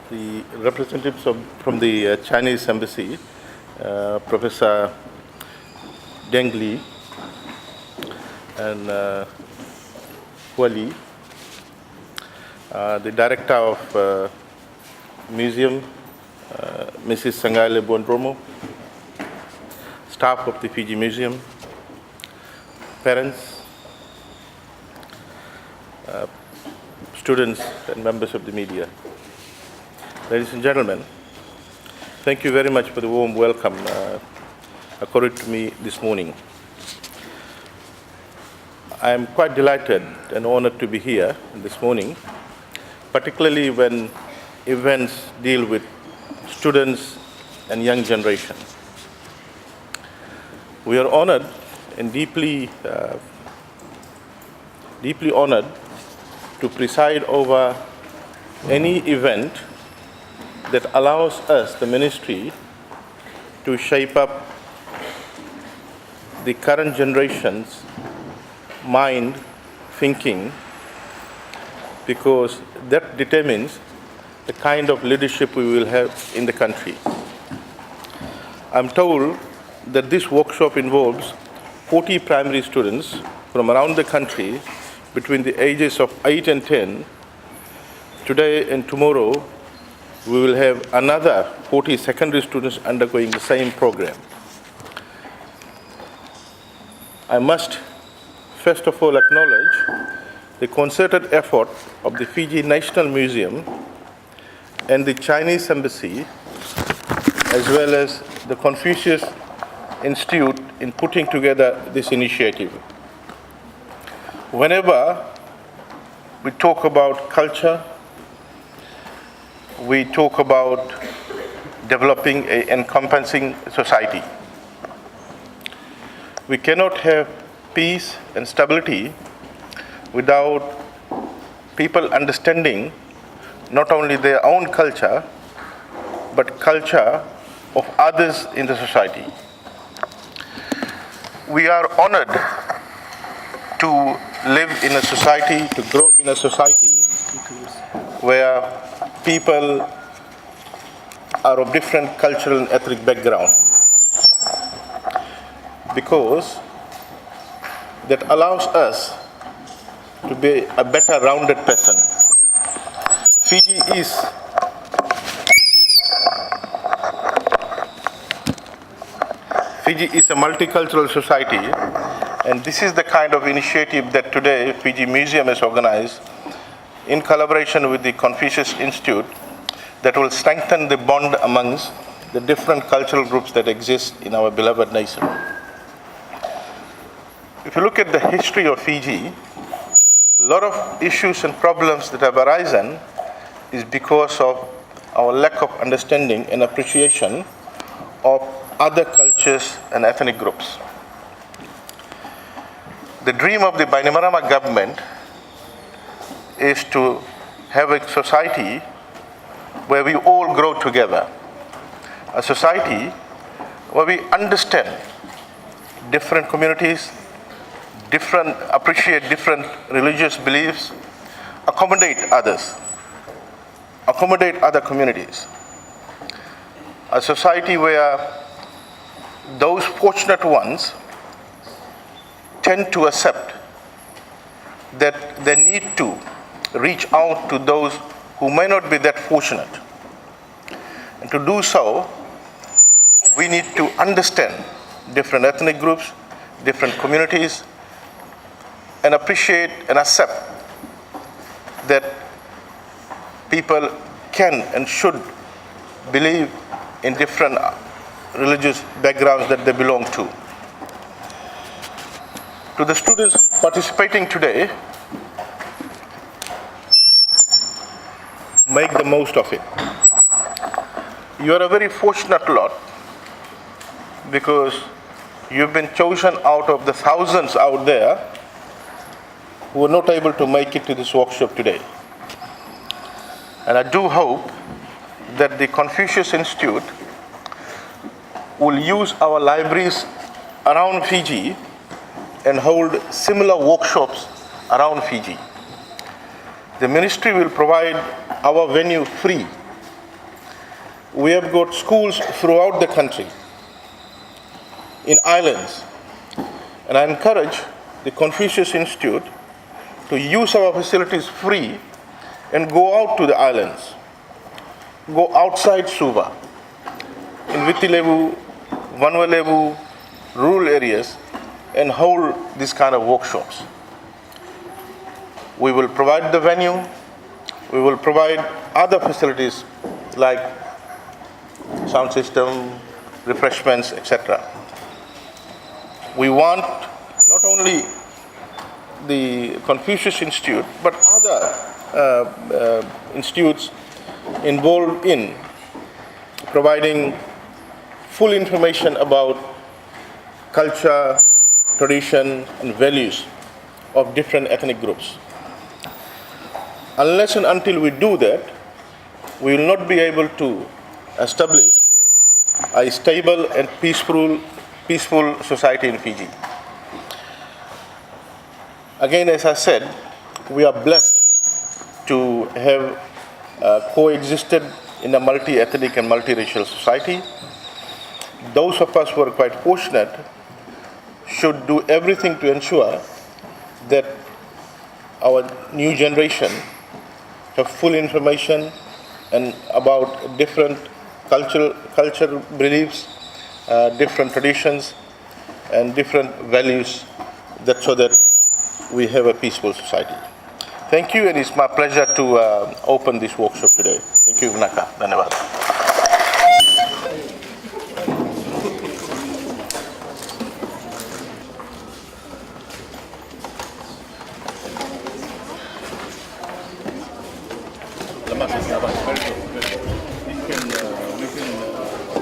the representatives from the Chinese embassy, Professor Deng Li and Hua Li, the director of museum, Mrs. Sangaile Bondromo, staff of the Fiji Museum, parents, students and members of the media. Ladies and gentlemen, thank you very much for the warm welcome accorded to me this morning. I am quite delighted and honored to be here this morning, particularly when events deal with students and young generation. We are honored and deeply honored to preside over any event that allows us, the ministry, to shape up the current generation's mind, thinking, because that determines the kind of leadership we will have in the country. I'm told that this workshop involves 40 primary students from around the country between the ages of 8 and 10. Today and tomorrow, we will have another 40 secondary students undergoing the same program. I must first of all acknowledge the concerted effort of the Fiji National Museum and the Chinese Embassy, as well as the Confucius Institute in putting together this initiative. Whenever we talk about culture, we talk about developing an encompassing society. We cannot have peace and stability without people understanding not only their own culture, but culture of others in the society. We are honored to live in a society, to grow in a society where people are of different cultural and ethnic background, because that allows us to be a better rounded person. Fiji is a multicultural society, and this is the kind of initiative that today Fiji Museum has organized in collaboration with the Confucius Institute that will strengthen the bond amongst the different cultural groups that exist in our beloved nation. If you look at the history of Fiji, a lot of issues and problems that have arisen is because of our lack of understanding and appreciation of other cultures and ethnic groups. The dream of the Bainimarama government is to have a society where we all grow together, a society where we understand different communities, appreciate different religious beliefs, accommodate others, accommodate other communities. A society where those fortunate ones tend to accept that they need to reach out to those who may not be that fortunate. And to do so, we need to understand different ethnic groups, different communities, and appreciate and accept that people can and should believe in different religious backgrounds that they belong to. To the students participating today, make the most of it. You are a very fortunate lot because you've been chosen out of the thousands out there who are not able to make it to this workshop today. And I do hope that the Confucius Institute will use our libraries around Fiji and hold similar workshops around Fiji. The ministry will provide our venue free We have got schools throughout the country, in islands, and I encourage the Confucius Institute to use our facilities free and go out to the islands, go outside Suva, in Vitilevu, Vanuatu, rural areas, and hold these kind of workshops. We will provide the venue, we will provide other facilities like sound system, refreshments, etc. We want not only the Confucius Institute, but other institutes involved in providing full information about culture, tradition, and values of different ethnic groups. Unless and until we do that, we will not be able to establish a stable and peaceful society in Fiji. Again, as I said, we are blessed to have coexisted in a multi-ethnic and multiracial society. Those of us who are quite fortunate should do everything to ensure that our new generation have full information and about different cultural beliefs, different traditions, and different values, so that we have a peaceful society. Thank you, and it's my pleasure to open this workshop today. Thank you, Naka. Dhanyavad. We can